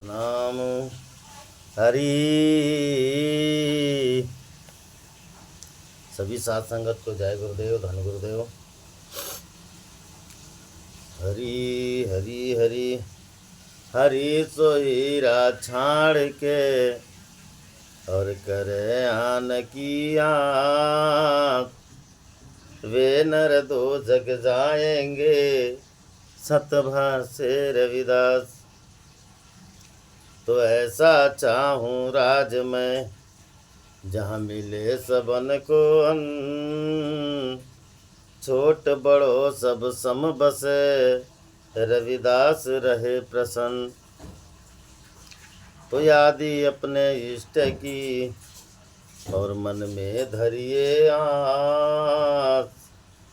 सतनाम हरि। सभी साथ संगत को जय गुरुदेव, धन गुरुदेव। हरि हरि हरि हरि सोईरा छाड़ के और करे आन की आँख, वे नर दो जग जाएंगे सतभा से रविदास। तो ऐसा चाहूँ राज में जहाँ मिले सबन को अन्न, छोट बड़ो सब सम बसे रविदास रहे प्रसन्न। तो यादी अपने इष्ट की और मन में धरिए आस,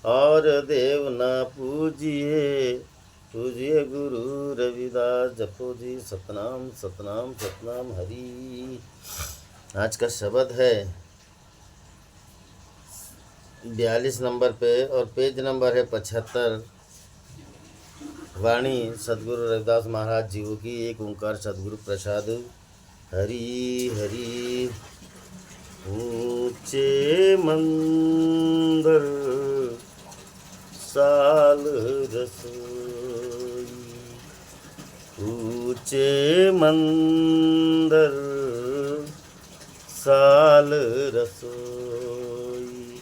और देव न पूजिए पूजिए गुरु रविदास। जपो जी सतनाम सतनाम सतनाम हरि। आज का शब्द है 42 नंबर पे और पेज नंबर है 75। वाणी सदगुरु रविदास महाराज जी की। एक ओंकार सदगुरु प्रसाद। हरि हरि। ऊंचे मंदिर साल रसोई, ऊंचे मंदिर साल रसोई।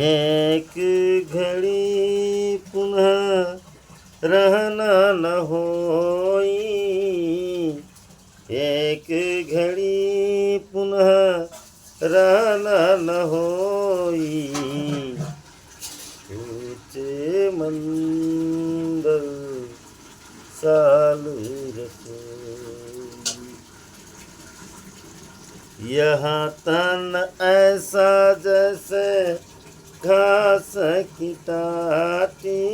एक घड़ी पुनः रहना न होई, एक घड़ी पुनः रहना न होई। ऊंचे मंदिर साल रसोई। यहाँ तन ऐसा जैसे घास की टाटी,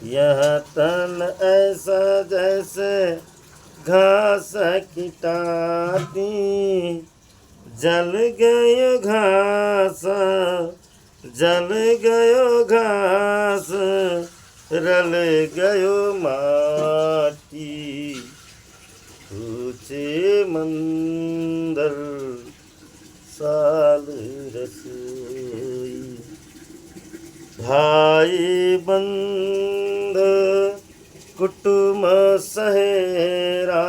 यह तन ऐसा जैसे घास की टाटी। जल गयो घास, जल गयो घास, रल गयो माटी। ऊंचे मंदिर साल रसोई। भाई बंध कुटुम सहेरा,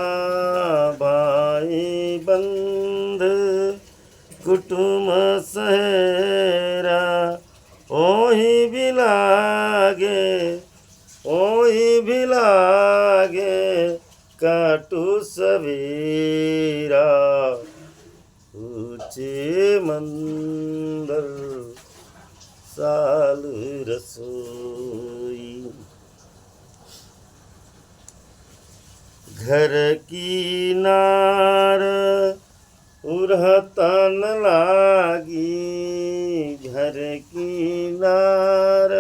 भाई बंध कुटुम सहेरा। ओही भी लागे, ओही भी लागे काटू सवेरा। ऊंचे मंदिर साल रसोई। घर की नार उरहता न लागी, घर की नार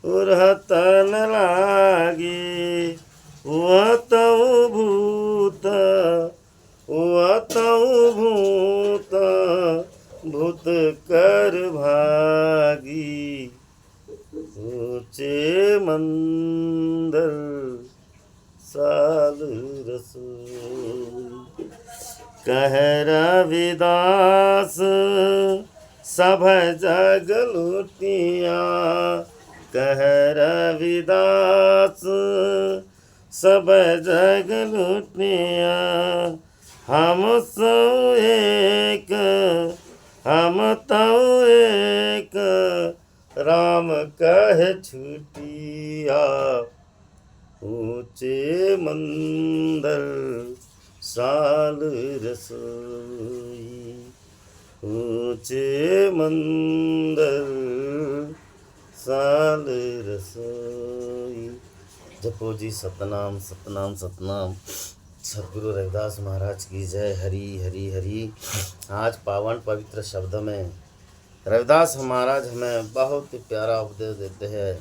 उरहता न लागी। वह तऊ भूत, वह तऊ भूत, भूत कर भागी। ऊंचे मंदिर साल रसोई। कह रविदास सब जग लुटिया, कह रविदास सब जग लुटिया। हम सौ एक, हम तऊ एक, राम कह छुटिया। ऊंचे मंदिर साल रसोई, ऊंचे मंदिर साल रसोई। जपो जी सतनाम सतनाम सतनाम। सदगुरु रविदास महाराज की जय। हरि हरि हरि। आज पावन पवित्र शब्द में रविदास महाराज हमें बहुत ही प्यारा उपदेश देते हैं।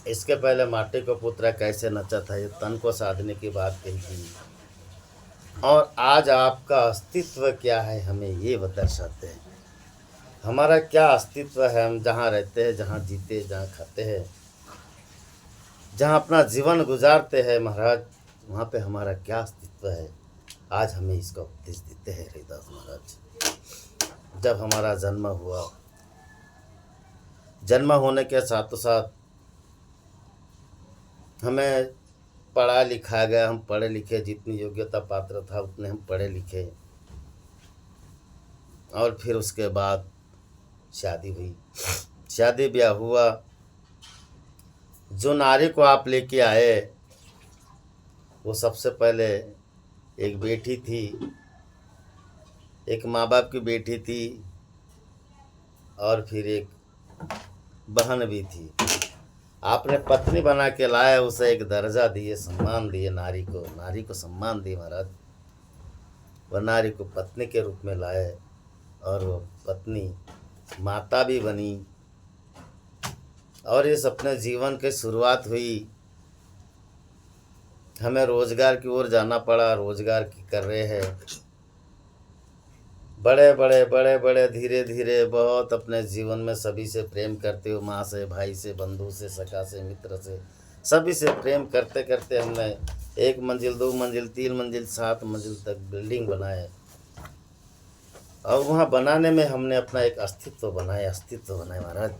इसके पहले माटी को पुत्र कैसे नचा था, ये तन को साधने की बात कही थी। और आज आपका अस्तित्व क्या है हमें ये दर्शाते हैं। हमारा क्या अस्तित्व है, हम जहाँ रहते हैं, जहाँ जीते, जहाँ खाते हैं, जहाँ अपना जीवन गुजारते हैं महाराज, वहाँ पे हमारा क्या अस्तित्व है। आज हमें इसका उपदेश देते हैं रविदास महाराज। जब हमारा जन्म हुआ, जन्म होने के साथों साथ हमें पढ़ा लिखा गया, हम पढ़े लिखे, जितनी योग्यता पात्र था उतने हम पढ़े लिखे, और फिर उसके बाद शादी हुई, शादी ब्याह हुआ। जो नारी को आप लेके आए वो सबसे पहले एक बेटी थी, एक माँ बाप की बेटी थी, और फिर एक बहन भी थी। आपने पत्नी बना के लाया, उसे एक दर्जा दिए, सम्मान दिए, नारी को सम्मान दिए महाराज। वह नारी को पत्नी के रूप में लाए, और वो पत्नी माता भी बनी, और इस अपने जीवन की शुरुआत हुई। हमें रोजगार की ओर जाना पड़ा, रोजगार की कर रहे हैं, बड़े धीरे धीरे बहुत अपने जीवन में सभी से प्रेम करते हो, माँ से, भाई से, बंधु से, सखा से, मित्र से, सभी से प्रेम करते करते हमने 1 मंजिल, 2 मंजिल, 3 मंजिल, 7 मंजिल तक बिल्डिंग बनाए। और वहाँ बनाने में हमने अपना एक अस्तित्व बनाए महाराज।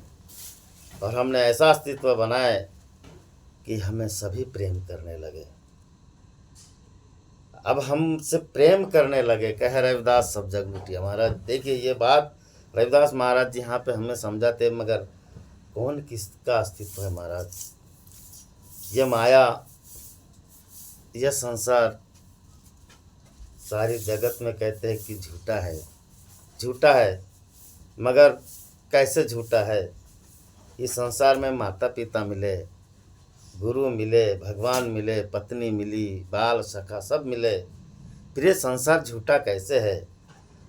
और हमने ऐसा अस्तित्व बनाए कि हमें सभी प्रेम करने लगे। अब हमसे प्रेम करने लगे, कह रविदास सब जग लुटिया महाराज। देखिए ये बात रविदास महाराज जी यहाँ पे हमें समझाते, मगर कौन किसका अस्तित्व है महाराज। ये माया, यह संसार, सारी जगत में कहते हैं कि झूठा है, मगर कैसे झूठा है। इस संसार में माता पिता मिले, गुरु मिले, भगवान मिले, पत्नी मिली, बाल सखा सब मिले, फिर ये संसार झूठा कैसे है।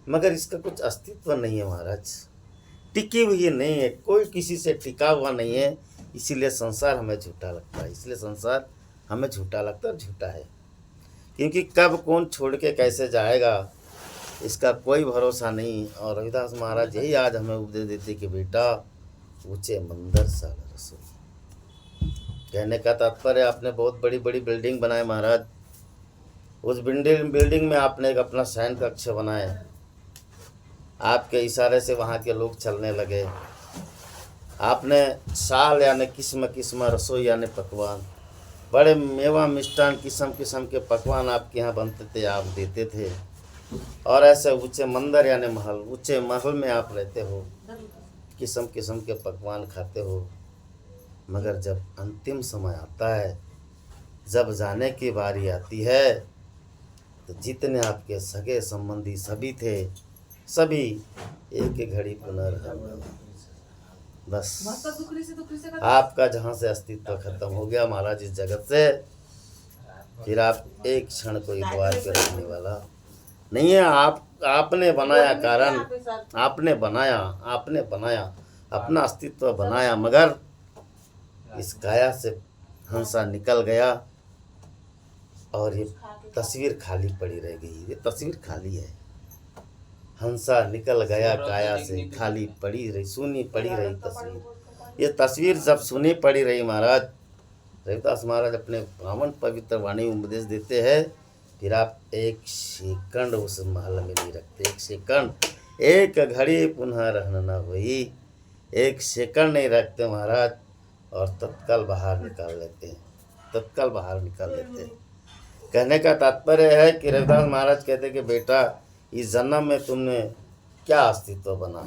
मगर इसका कुछ अस्तित्व नहीं है महाराज, टिकी हुई नहीं है, कोई किसी से टिका हुआ नहीं है। इसीलिए संसार हमें झूठा लगता है, झूठा है। क्योंकि कब कौन छोड़ के कैसे जाएगा इसका कोई भरोसा नहीं। और रविदास महाराज यही आज हमें उपदेश देते कि बेटा ऊंचे मंदिर साल रसोई। कहने का तात्पर्य, आपने बहुत बड़ी बड़ी बिल्डिंग बनाए महाराज, उस बिल्डिंग में आपने एक अपना शयन कक्ष बनाए, आपके इशारे से वहाँ के लोग चलने लगे। आपने साल यानी किस्म किस्म रसोई यानी पकवान, बड़े मेवा मिष्ठान किस्म किस्म के पकवान आपके यहाँ बनते थे, आप देते थे। और ऐसे ऊंचे मंदिर यानी महल, ऊंचे महल में आप रहते हो, किस्म किस्म के पकवान खाते हो। मगर जब अंतिम समय आता है, जब जाने की बारी आती है, तो जितने आपके सगे संबंधी सभी थे, सभी एक घड़ी पुनर्जन्म, बस आपका जहाँ से अस्तित्व खत्म हो गया महाराज इस जगत से, फिर आप एक क्षण कोई द्वार पे रखने वाला नहीं है। आपने बनाया कारण, आपने बनाया अपना अस्तित्व बनाया, मगर इस काया से हंसा निकल गया और ये तस्वीर खाली पड़ी रह गई। ये तस्वीर खाली है, हंसा निकल गया काया से, खाली पड़ी रही, सुनी पड़ी रही तस्वीर। ये तस्वीर जब सुनी पड़ी रही महाराज, रविदास महाराज अपने पावन पवित्र वाणी उपदेश देते हैं, फिर आप एक सेकंड उस महल में नहीं रखते, एक सेकंड, एक घड़ी पुनः रहना न हुई, एक सेकंड नहीं रखते महाराज, और तत्काल बाहर निकाल लेते हैं, कहने का तात्पर्य है कि रविदास महाराज कहते कि बेटा इस जन्म में तुमने क्या अस्तित्व बना,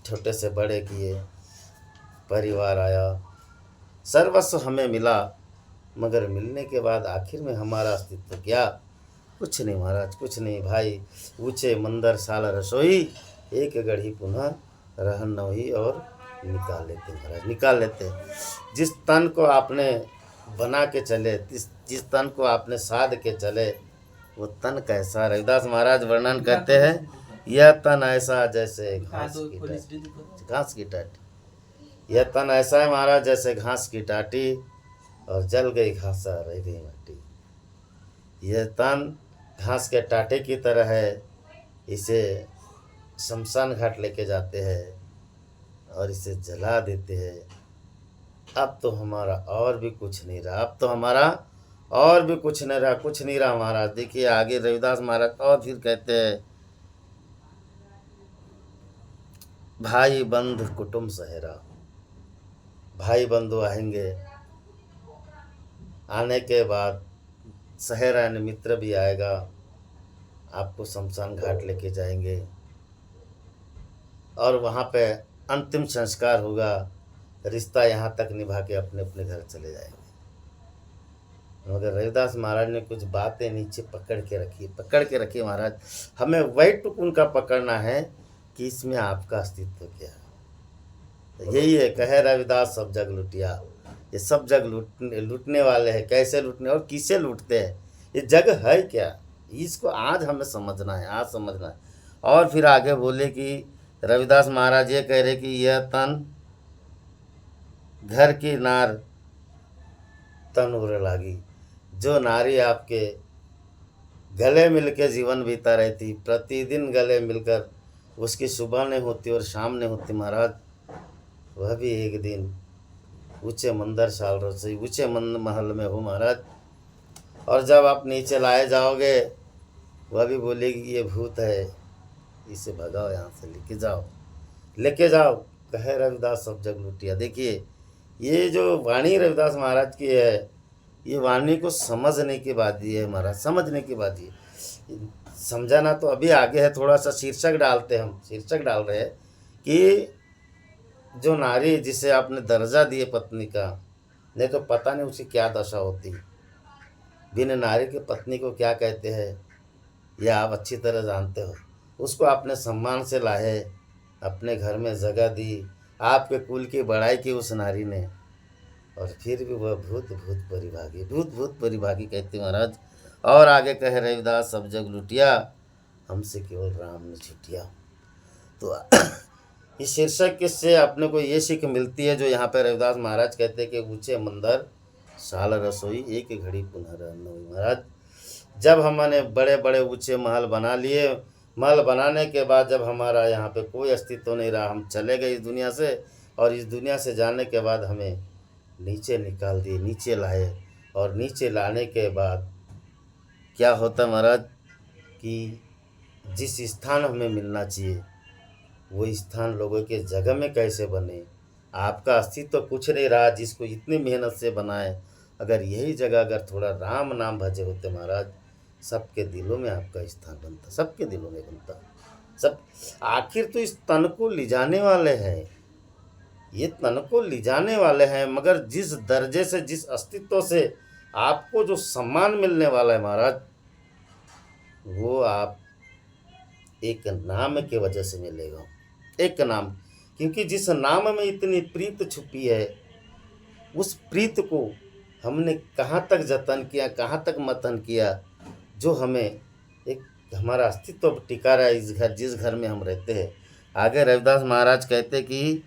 छोटे से बड़े किए, परिवार आया, सर्वस्व हमें मिला, मगर मिलने के बाद आखिर में हमारा अस्तित्व क्या? कुछ नहीं महाराज, कुछ नहीं भाई। ऊंचे मंदिर साल रसोई, एक गढ़ी पुनः रहन न हुई, और निकाल लेते महाराज, निकाल लेते। जिस तन को आपने बना के चले, जिस तन को आपने साध के चले, वो तन कैसा? रविदास महाराज वर्णन करते हैं, यह तन ऐसा जैसे घास की टाटी। यह तन ऐसा है महाराज जैसे घास की टाटी, और जल गई घासा रह गई माटी। यह तन घास के टाटे की तरह है, इसे शमशान घाट लेके जाते हैं और इसे जला देते हैं, अब तो हमारा और भी कुछ नहीं रहा, अब तो हमारा और भी कुछ नहीं रहा, कुछ नहीं रहा महाराज। देखिए आगे रविदास महाराज और फिर कहते हैं, भाई बंधु कुटुंब सहेरा। भाई बंधु आएंगे, आने के बाद सहेरा यानी मित्र भी आएगा, आपको शमशान घाट लेके जाएंगे और वहाँ पे अंतिम संस्कार होगा। रिश्ता यहाँ तक निभा के अपने अपने घर चले जाएंगे। मगर रविदास महाराज ने कुछ बातें नीचे पकड़ के रखी महाराज। हमें वही टुक उनका पकड़ना है कि इसमें आपका अस्तित्व क्या है। तो यही है, कहे रविदास सब जग लुटिया। ये सब जग लूटने वाले हैं। कैसे लूटने और किसे लूटते हैं, ये जग है क्या, इसको आज हमें समझना है, आज समझना है। और फिर आगे बोले कि रविदास महाराज ये कह रहे कि यह तन घर की नार तन उड़ लागी। जो नारी आपके गले मिलके जीवन बीता रहती, प्रतिदिन गले मिलकर उसकी सुबह नहीं होती और शाम नहीं होती महाराज, वह भी एक दिन ऊंचे मंदिर साल रसोई ऊंचे महल में हो महाराज। और जब आप नीचे लाए जाओगे, वह भी बोलेगी कि ये भूत है, इसे भगाओ, यहाँ से लेके जाओ। कहे रविदास सब जग लुटिया। देखिए ये जो वाणी रविदास महाराज की है, ये वाणी को समझने की बात ही है महाराज, समझने की बात ही। समझाना तो अभी आगे है, थोड़ा सा शीर्षक डालते, हम शीर्षक डाल रहे हैं कि जो नारी जिसे आपने दर्जा दिए पत्नी का, नहीं तो पता नहीं उसकी क्या दशा होती। बिन नारी की पत्नी को क्या कहते हैं यह आप अच्छी तरह जानते हो। उसको आपने सम्मान से लाए, अपने घर में जगह दी, आपके कुल की बड़ाई की उस नारी ने, और फिर भी वह भूत भूत परिभागी कहते महाराज। और आगे कहे रविदास सब जग लुटिया, हमसे केवल राम ने छुटिया। तो इस शीर्षक से अपने को ये सीख मिलती है जो यहाँ पे रविदास महाराज कहते हैं कि ऊंचे मंदिर साल रसोई एक घड़ी पुनः रहना हुई। महाराज जब हमने बड़े बड़े ऊंचे महल बना लिए, महल बनाने के बाद जब हमारा यहाँ पे कोई अस्तित्व नहीं रहा, हम चले गए इस दुनिया से, और इस दुनिया से जाने के बाद हमें नीचे निकाल दिए, नीचे लाए। और नीचे लाने के बाद क्या होता महाराज कि जिस स्थान हमें मिलना चाहिए वो स्थान लोगों के जगह में कैसे बने। आपका अस्तित्व कुछ नहीं रहा, जिसको इतनी मेहनत से बनाए। अगर यही जगह अगर थोड़ा राम नाम भजे होते महाराज, सबके दिलों में आपका स्थान बनता, सबके दिलों में बनता। सब आखिर तो इस तन को लिजाने वाले हैं, ये तन को लिजाने वाले हैं, मगर जिस दर्जे से जिस अस्तित्व से आपको जो सम्मान मिलने वाला है महाराज, वो आप एक नाम के वजह से मिलेगा। एक नाम, क्योंकि जिस नाम में इतनी प्रीत छुपी है, उस प्रीत को हमने कहाँ तक जतन किया, कहाँ तक मतन किया, जो हमें एक हमारा अस्तित्व टिका रहा है इस घर, जिस घर में हम रहते हैं। आगे रविदास महाराज कहते कि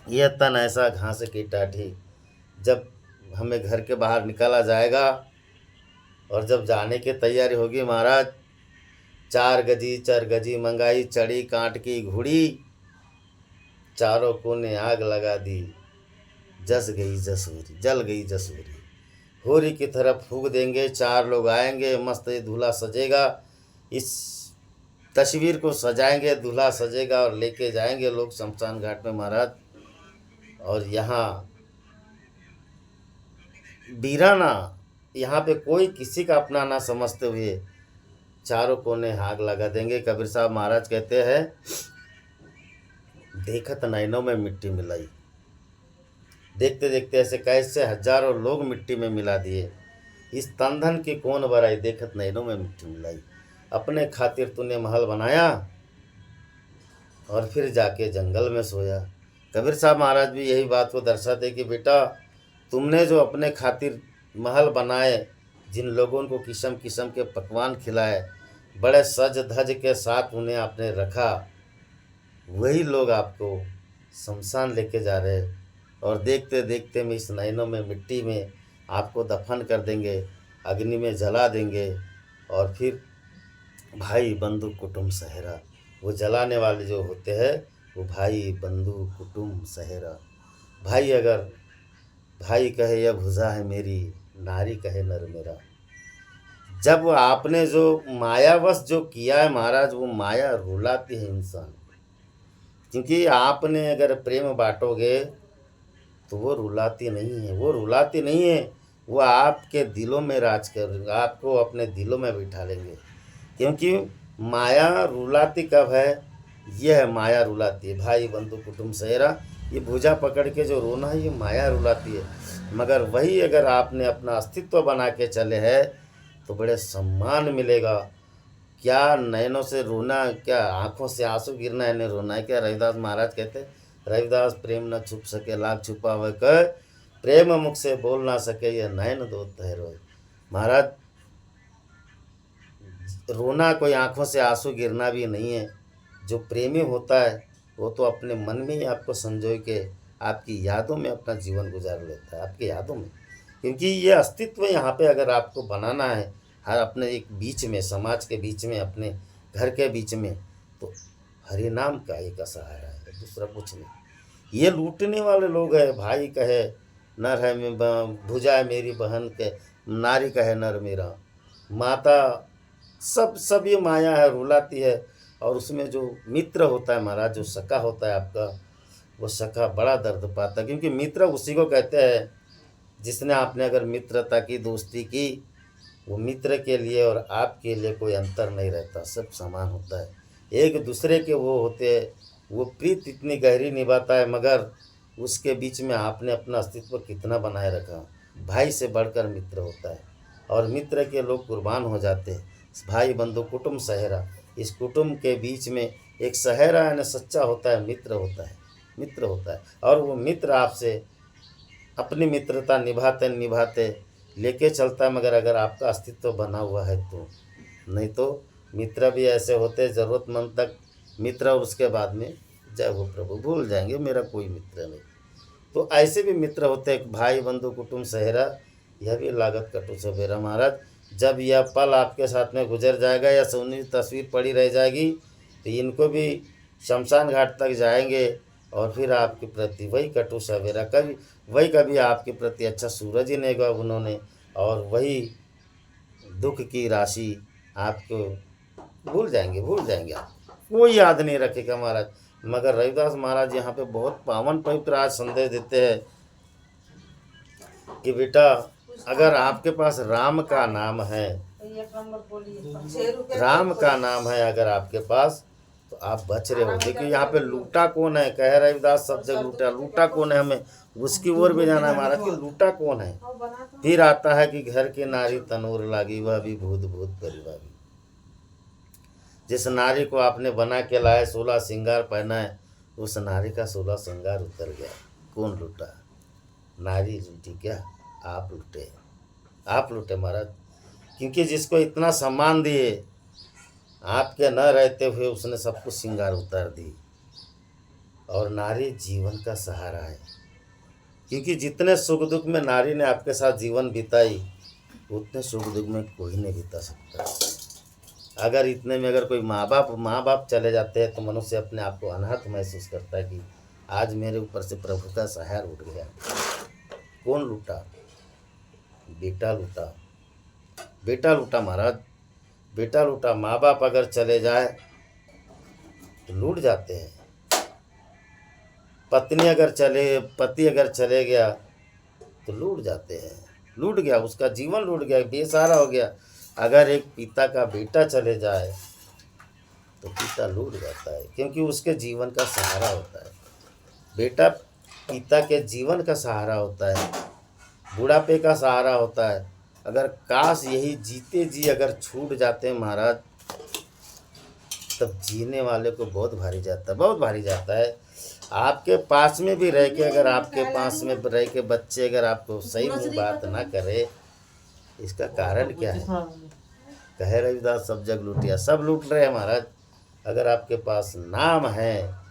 यह तन ऐसा घास की टाठी, जब हमें घर के बाहर निकाला जाएगा और जब जाने की तैयारी होगी महाराज, 4 गजी चरगजी मंगाई चढ़ी कांट की घुड़ी, चारों कोने आग लगा दी, जल गई जसूरी। होरी की तरफ फूंक देंगे, 4 लोग आएंगे, मस्त दूल्हा सजेगा, इस तस्वीर को सजाएंगे, दूल्हा सजेगा और लेके जाएंगे लोग शमशान घाट में महाराज। और यहाँ वीराना, यहाँ पे कोई किसी का अपना ना समझते हुए चारों कोने आग लगा देंगे। कबीर साहब महाराज कहते हैं, देखत नैनों में मिट्टी मिलाई। देखते देखते ऐसे कैसे हजारों लोग मिट्टी में मिला दिए। इस तन धन की कौन बराई, देखत नैनों में मिट्टी मिलाई। अपने खातिर तूने महल बनाया और फिर जाके जंगल में सोया। कबीर साहब महाराज भी यही बात को दर्शाते कि बेटा, तुमने जो अपने खातिर महल बनाए, जिन लोगों को किस्म किस्म के पकवान खिलाए, बड़े सज धज के साथ उन्हें आपने रखा, वही लोग आपको शमशान लेके जा रहे, और देखते देखते में इस नैनों में मिट्टी में आपको दफन कर देंगे, अग्नि में जला देंगे। और फिर भाई बंधु कुटुंब सहेरा, वो जलाने वाले जो होते हैं वो भाई बंधु कुटुंब सहेरा। भाई अगर भाई कहे यह भुजा है मेरी, नारी कहे नर मेरा। जब आपने जो मायावश जो किया है महाराज, वो माया रुलाती है इंसान। क्योंकि आपने अगर प्रेम बांटोगे तो वो रुलाती नहीं है, वो रुलाती नहीं है, वो आपके दिलों में राज करेंगे, आपको अपने दिलों में बिठा लेंगे। क्योंकि माया रुलाती कब है? यह है माया रुलाती है, भाई बंधु कुटुंब सहेरा, ये भुजा पकड़ के जो रोना है ये माया रुलाती है। मगर वही अगर आपने अपना अस्तित्व बना के चले हैं तो बड़े सम्मान मिलेगा। क्या नयनों से रोना, क्या आंखों से आंसू गिरना है, रोना है क्या? रविदास महाराज कहते, रविदास प्रेम न छुप सके लाख छुपावे कह, प्रेम मुख से बोल ना सके यह नयन दो तहरो। महाराज रोना कोई आंखों से आंसू गिरना भी नहीं है। जो प्रेमी होता है वो तो अपने मन में ही आपको संजो के आपकी यादों में अपना जीवन गुजार लेता है, आपकी यादों में। क्योंकि ये अस्तित्व यहाँ पे अगर आपको बनाना है हर अपने एक बीच में, समाज के बीच में, अपने घर के बीच में, तो हरि नाम का एक सहारा है, दूसरा कुछ नहीं। ये लूटने वाले लोग हैं, भाई कहे नर है भुजा है मेरी बहन के, नारी कहे नर मेरा, माता, सब ये माया है, रुलाती है। और उसमें जो मित्र होता है महाराज, जो सखा होता है आपका, वो सखा बड़ा दर्द पाता है। क्योंकि मित्र उसी को कहते हैं जिसने आपने अगर मित्रता की, दोस्ती की, वो मित्र के लिए और आपके लिए कोई अंतर नहीं रहता, सब समान होता है, एक दूसरे के वो होते हैं। वो प्रीत इतनी गहरी निभाता है, मगर उसके बीच में आपने अपना अस्तित्व कितना बनाए रखा। भाई से बढ़कर मित्र होता है, और मित्र के लोग कुर्बान हो जाते हैं। भाई बंधु कुटुंब सहेरा, इस कुटुंब के बीच में एक सहेरा यानी सच्चा होता है, मित्र होता है, मित्र होता है। और वो मित्र आपसे अपनी मित्रता निभाते निभाते लेके चलता है। मगर अगर आपका अस्तित्व बना हुआ है तो, नहीं तो मित्र भी ऐसे होते हैं ज़रूरतमंद तक मित्र, और उसके बाद में जय हो प्रभु भूल जाएंगे, मेरा कोई मित्र नहीं। तो ऐसे भी मित्र होते हैं, भाई बंधु कुटुंब सहेरा, यह भी लागत कटु सवेरा। महाराज जब यह पल आपके साथ में गुजर जाएगा या सोनी तस्वीर पड़ी रह जाएगी, तो इनको भी शमशान घाट तक जाएंगे, और फिर आपके प्रति वही कटु सवेरा, कभी आपके प्रति अच्छा सूरज ही नहीं गया उन्होंने, और वही दुख की राशि आपको भूल जाएंगे आप, कोई याद नहीं रखेगा महाराज। मगर रविदास महाराज यहाँ पे बहुत पावन पवित्र आज संदेश देते हैं कि बेटा अगर आपके पास राम का नाम है, राम का नाम है अगर आपके पास, तो आप बच रहे हो। देखिए यहाँ पे लूटा कौन है, कह रविदास सब जगह लूटा, लूटा कौन है, हमें उसकी ओर भी जाना है महाराज कि लूटा कौन है। फिर आता है कि घर की नारी तनूर लागी, वह भी भूत भूत परिवारी। जिस नारी को आपने बना के लाए, 16 श्रृंगार पहना है, उस नारी का 16 श्रृंगार उतर गया। कौन लूटा? नारी लूटी क्या? आप लूटे, आप लूटे महाराज। क्योंकि जिसको इतना सम्मान दिए, आपके न रहते हुए उसने सब कुछ श्रृंगार उतार दी। और नारी जीवन का सहारा है, क्योंकि जितने सुख दुख में नारी ने आपके साथ जीवन बिताई, उतने सुख दुख में कोई नहीं बिता सकता। अगर इतने में अगर कोई माँ बाप चले जाते हैं तो मनुष्य अपने आप को अनाथ महसूस करता है कि आज मेरे ऊपर से प्रभु का सहारा उठ गया। कौन लूटा? बेटा लूटा, बेटा लूटा महाराज, बेटा लूटा। माँ बाप अगर चले जाए तो लूट जाते हैं। पति अगर चले गया तो लूट जाते हैं, लूट गया, उसका जीवन लूट गया, बेसहारा हो गया। अगर एक पिता का बेटा चले जाए तो पिता लूट जाता है, क्योंकि उसके जीवन का सहारा होता है। बेटा पिता के जीवन का सहारा होता है, बुढ़ापे का सहारा होता है। अगर काश यही जीते जी अगर छूट जाते हैं महाराज, तब जीने वाले को बहुत भारी जाता है, बहुत भारी जाता है। आपके पास में भी रह के, अगर आपके पास में रह के बच्चे अगर आपको सही में बात ना करे, इसका कारण क्या है? कहे रविदास सब जग लूटिया, सब लूट रहे हैं महाराज। अगर आपके पास नाम है,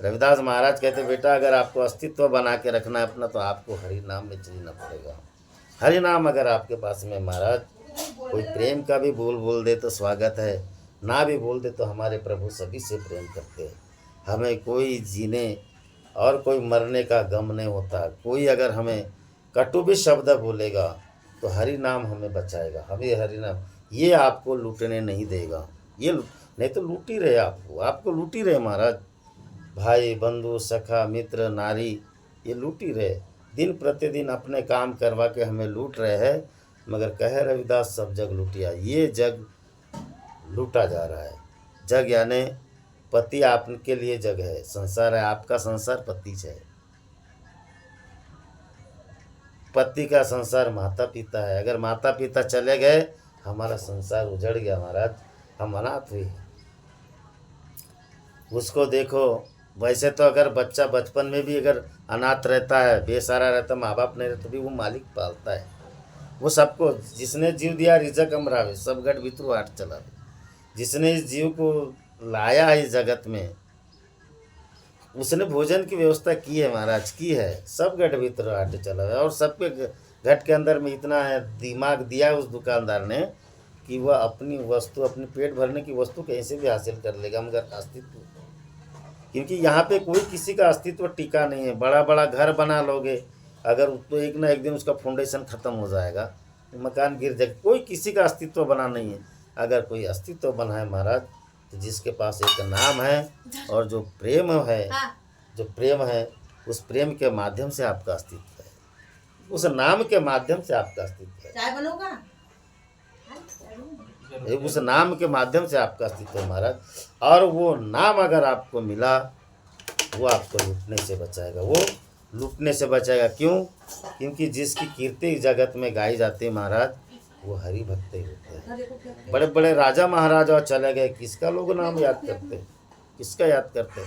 रविदास महाराज कहते बेटा अगर आपको अस्तित्व बना के रखना है अपना, तो आपको हरि नाम में जीना पड़ेगा। हरि नाम अगर आपके पास में महाराज, कोई प्रेम का भी बोल दे तो स्वागत है, ना भी बोल दे तो हमारे प्रभु सभी से प्रेम करते हैं। हमें कोई जीने और कोई मरने का गम नहीं होता। कोई अगर हमें कटु भी शब्द बोलेगा तो हरि नाम हमें बचाएगा, हमें हरि नाम ये आपको लूटने नहीं देगा। ये नहीं तो लूट ही रहे, आपको लूट ही रहे महाराज। भाई बंधु सखा मित्र नारी ये लूट ही रहे, दिन प्रतिदिन अपने काम करवा के हमें लूट रहे हैं। मगर कहे रविदास सब जग लूटिया, ये जग लूटा जा रहा है। जग यानी पति आपके लिए जग है, संसार है, आपका संसार पति से है। पति का संसार माता पिता है। अगर माता पिता चले गए हमारा संसार उजड़ गया महाराज, हम अनाथ हुए। उसको देखो, वैसे तो अगर बच्चा बचपन में भी अगर अनाथ रहता है, बेसहारा रहता, माँ बाप नहीं रहता, तो भी वो मालिक पालता है। वो सबको, जिसने जीव दिया रिजक अमरावे, सब गढ़ भीतरू आठ चलावे। जिसने इस जीव को लाया है इस जगत में, उसने भोजन की व्यवस्था की है महाराज, की है। सब गढ़ भीतर आटे चला है और सबके घट के अंदर में इतना है दिमाग दिया उस दुकानदार ने कि वह अपनी वस्तु, अपने पेट भरने की वस्तु कहीं से भी हासिल कर लेगा, मगर अस्तित्व, क्योंकि यहाँ पे कोई किसी का अस्तित्व टिका नहीं है। बड़ा बड़ा घर बना लोगे, अगर तो एक ना एक दिन उसका फाउंडेशन ख़त्म हो जाएगा, मकान गिर जाएगा, कोई किसी का अस्तित्व बना नहीं है। अगर कोई अस्तित्व बना है महाराज, तो जिसके पास एक नाम है और जो प्रेम है, जो प्रेम है, उस प्रेम के माध्यम से आपका अस्तित्व है, उस नाम के माध्यम से आपका अस्तित्व है। चाय बनोगा? उस नाम के माध्यम से आपका अस्तित्व है महाराज। और वो नाम अगर आपको मिला, वो आपको लूटने से बचाएगा, वो लूटने से बचाएगा। क्यों? क्योंकि जिसकी कीर्ति जगत में गाई जाती है महाराज, वो हरि भक्त ही होते हैं। बड़े बड़े राजा महाराजा चले गए, किसका लोग नाम याद करते, किसका याद करते?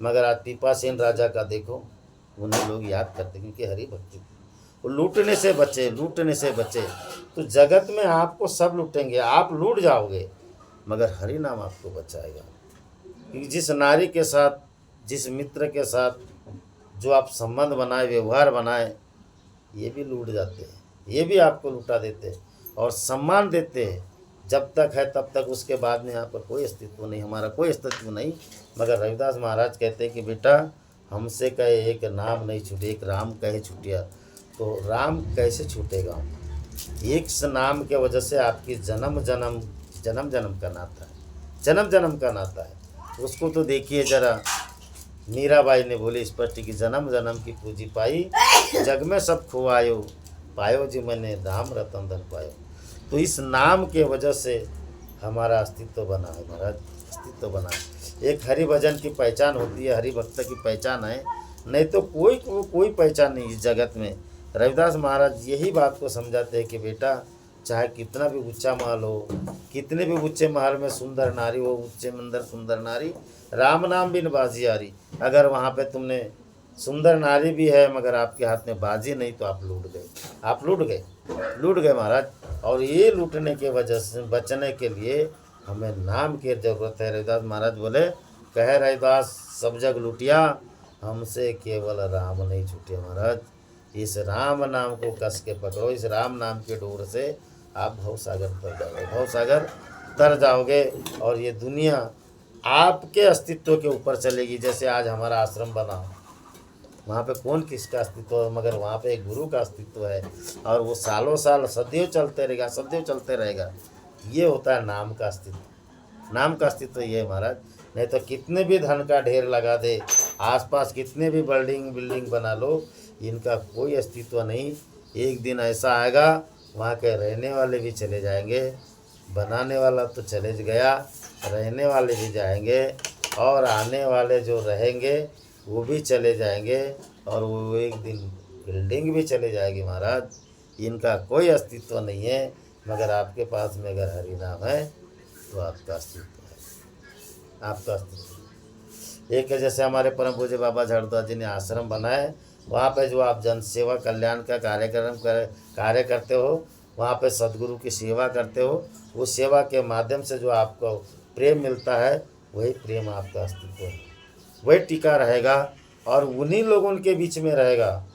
मगर आज पीपासेन राजा का देखो, उन्हें लोग याद करते क्योंकि हरि भक्ति। वो लूटने से बचे, लूटने से बचे। तो जगत में आपको सब लूटेंगे, आप लूट जाओगे, मगर हरि नाम आपको बचाएगा। क्योंकि जिस नारी के साथ, जिस मित्र के साथ जो आप संबंध बनाए, व्यवहार बनाए, ये भी लूट जाते हैं, ये भी आपको लूटा देते हैं और सम्मान देते हैं। जब तक है तब तक, उसके बाद में यहाँ पर कोई अस्तित्व नहीं, हमारा कोई अस्तित्व नहीं। मगर रविदास महाराज कहते हैं कि बेटा हमसे कहे एक नाम नहीं छूटे, एक राम कहे छूटिया। तो राम कैसे छूटेगा? एक नाम के वजह से आपकी जन्म जन्म का नाता है, जन्म जन्म का नाता है। उसको तो देखिए जरा, मीराबाई ने बोली स्पष्ट कि जन्म जन्म की पूंजी पाई, जग में सब खुआयो, पायो जी मैंने राम रतन धन पायो। तो इस नाम के वजह से हमारा अस्तित्व बना है महाराज, अस्तित्व बना है। एक हरि भजन की पहचान होती है, हरि भक्त की पहचान है, नहीं तो कोई पहचान नहीं इस जगत में। रविदास महाराज यही बात को समझाते हैं कि बेटा चाहे कितना भी ऊंचा महल हो, कितने भी ऊंचे महल में सुंदर नारी हो, ऊंचे मंदिर सुंदर नारी, राम नाम बिन बाजी आरी। अगर वहाँ पे तुमने सुंदर नारी भी है मगर आपके हाथ में बाजी नहीं, तो आप लूट गए, आप लूट गए महाराज। और ये लूटने के वजह से बचने के लिए हमें नाम की जरूरत है। रविदास महाराज बोले, कहे रविदास सब जग लूटिया, हमसे केवल राम नहीं छूटे महाराज। इस राम नाम को कस के पकड़ो, इस राम नाम के डोर से आप भवसागर तर जाओगे, भवसागर तर जाओगे और ये दुनिया आपके अस्तित्व के ऊपर चलेगी। जैसे आज हमारा आश्रम बना, वहाँ पे कौन किसका अस्तित्व है, मगर वहाँ पे एक गुरु का अस्तित्व है और वो सालों साल सदियों चलते रहेगा, सदियों चलते रहेगा। ये होता है नाम का अस्तित्व। नाम का अस्तित्व ये है महाराज। नहीं तो कितने भी धन का ढेर लगा दे, आसपास कितने भी बिल्डिंग बना लो, इनका कोई अस्तित्व नहीं। एक दिन ऐसा आएगा वहाँ के रहने वाले भी चले जाएंगे, बनाने वाला तो चले गया, रहने वाले भी जाएंगे और आने वाले जो रहेंगे वो भी चले जाएंगे और वो एक दिन बिल्डिंग भी चले जाएगी महाराज। इनका कोई अस्तित्व नहीं है, मगर आपके पास में अगर हरि नाम है तो आपका अस्तित्व है, आपका अस्तित्व। एक है जैसे हमारे परम पूज्य बाबा झाड़ुदास जी ने आश्रम बनाए, वहाँ पे जो आप जन सेवा कल्याण का कार्य करते हो, वहाँ पे सदगुरु की सेवा करते हो, उस सेवा के माध्यम से जो आपको प्रेम मिलता है, वही प्रेम आपका अस्तित्व है, वही टिका रहेगा और उन्हीं लोगों के बीच में रहेगा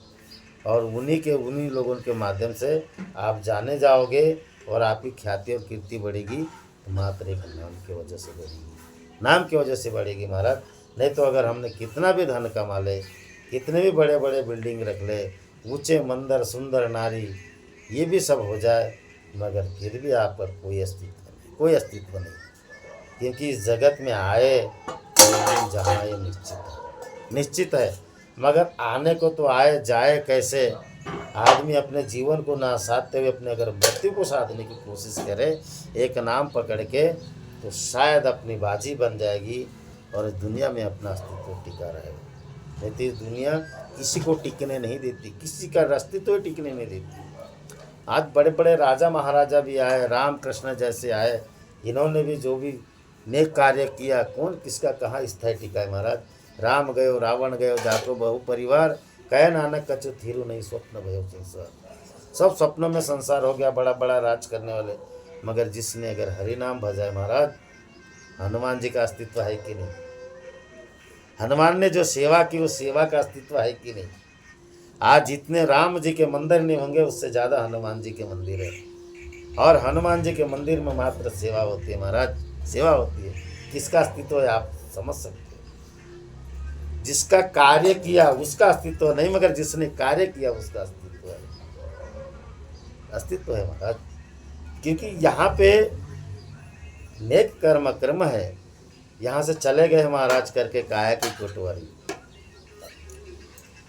और उन्हीं लोगों के माध्यम से आप जाने जाओगे और आपकी ख्याति और कीर्ति बढ़ेगी। तो मात्र एक नाम की वजह से बढ़ेगी, नाम की वजह से बढ़ेगी महाराज। नहीं तो अगर हमने कितना भी धन कमा ले, कितने भी बड़े बड़े बिल्डिंग रख ले, ऊंचे मंदिर सुंदर नारी, ये भी सब हो जाए मगर फिर भी आप पर कोई अस्तित्व नहीं, कोई अस्तित्व नहीं। क्योंकि इस जगत में आए एक दिन जाना ये निश्चित है। मगर आने को तो आए, जाए कैसे? आदमी अपने जीवन को ना साधते हुए अपने अगर मृत्यु को साधने की कोशिश करे एक नाम पकड़ के, तो शायद अपनी बाजी बन जाएगी और इस दुनिया में अपना अस्तित्व टिका रहेगा। नहीं तो इस दुनिया किसी को टिकने नहीं देती, किसी का अस्तित्व ही टिकने नहीं देती। आज बड़े बड़े राजा महाराजा भी आए, राम कृष्ण जैसे आए, इन्होंने भी जो भी नेक कार्य किया, कौन किसका कहाँ स्थायी टिका है महाराज। राम गयो रावण गयो जातो बहु परिवार, कह नानक कछु थीरु नहीं स्वप्न भयो संसार। सब सपनों में संसार हो गया, बड़ा बड़ा राज करने वाले। मगर जिसने अगर हरि नाम भजाए महाराज, हनुमान जी का अस्तित्व है कि नहीं? हनुमान ने जो सेवा की वो सेवा का अस्तित्व है कि नहीं? आज जितने राम जी के मंदिर नहीं होंगे उससे ज़्यादा हनुमान जी के मंदिर है। और हनुमान जी के मंदिर में मात्र सेवा होती है महाराज, सेवा होती है। किसका अस्तित्व है आप समझ सकते हो। जिसका कार्य किया उसका अस्तित्व नहीं, मगर जिसने कार्य किया उसका अस्तित्व है, अस्तित्व है महाराज। क्योंकि यहाँ पे नेक कर्म है। यहाँ से चले गए महाराज करके काया की कोटवारी,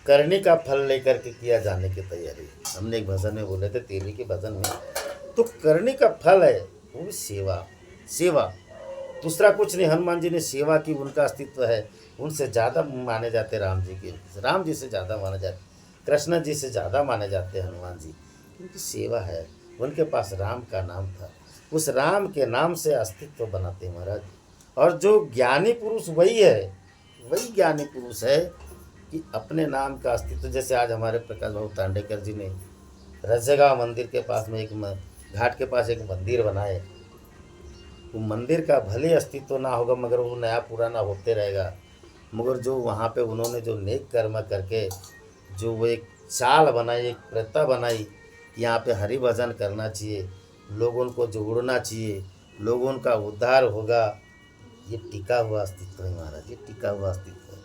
करने का फल लेकर के किया जाने की तैयारी। हमने एक भजन में बोले थे, तेरी के भजन में, तो करने का फल है वो भी सेवा, सेवा, दूसरा कुछ नहीं। हनुमान जी ने सेवा की, उनका अस्तित्व है। उनसे ज़्यादा माने जाते राम जी के, राम जी से ज़्यादा माने जाते, कृष्ण जी से ज़्यादा माने जाते हनुमान जी, उनकी सेवा है। उनके पास राम का नाम था, उस राम के नाम से अस्तित्व बनाते महाराज। और जो ज्ञानी पुरुष वही है, वही ज्ञानी पुरुष है कि अपने नाम का अस्तित्व। जैसे आज हमारे प्रकाश बाबू तांडेकर जी ने रजगांव मंदिर के पास में एक घाट के पास एक मंदिर बनाए। वो मंदिर का भले अस्तित्व ना होगा मगर वो नया पुराना होते रहेगा। मगर जो वहाँ पे उन्होंने जो नेक कर्म करके जो वो एक चाल बनाई, एक प्रथा बनाई, यहाँ पे हरि भजन करना चाहिए, लोगों को जोड़ना चाहिए, लोगों का उद्धार होगा, ये टिका हुआ अस्तित्व है महाराज, ये टिका हुआ अस्तित्व है।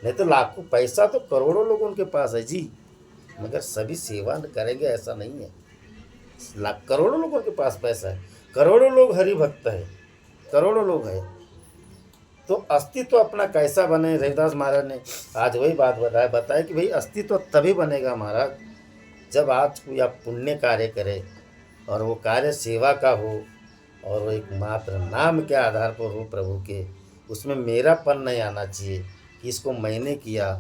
नहीं तो लाखों पैसा तो करोड़ों लोगों के पास है जी, मगर सभी सेवा करेंगे ऐसा नहीं है। लाख करोड़ों लोगों के पास पैसा है, करोड़ों लोग हरि भक्त है, करोड़ों लोग है, तो अस्तित्व अपना कैसा बने। रविदास महाराज ने आज वही बात बताया कि भाई अस्तित्व तभी बनेगा महाराज जब आज कोई आप पुण्य कार्य करे और वो कार्य सेवा का हो और वो एक मात्र नाम के आधार पर हो प्रभु के, उसमें मेरापन नहीं आना चाहिए कि इसको मैंने किया,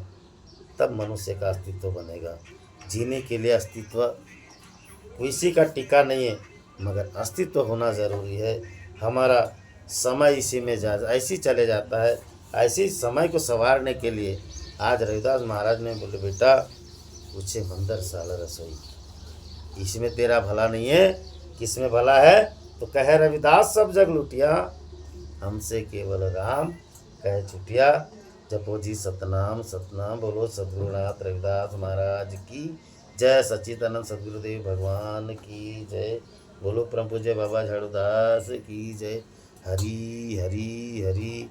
तब मनुष्य का अस्तित्व बनेगा। जीने के लिए अस्तित्व किसी का टिका नहीं है, मगर अस्तित्व होना ज़रूरी है। हमारा समय इसी में ऐसे ही चले जाता है। ऐसे ही समय को संवारने के लिए आज रविदास महाराज ने बोले, बेटा पूछे मंदिर साला रसोई, इसमें तेरा भला नहीं है, किसमें भला है? तो कहे रविदास सब जग लुटिया, हमसे केवल राम कहे छुटिया। जपो जी सतनाम सतनाम, बोलो सद्गुरुनाथ रविदास महाराज की जय, सच्चिदानंद सद्गुरुदेव भगवान की जय, बोलो परम पूज्य बाबा झाड़ूदास की जय। हरी हरी हरी।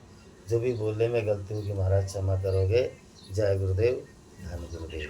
जो भी बोलने में गलती होगी महाराज क्षमा करोगे। जय गुरुदेव, धन गुरुदेव।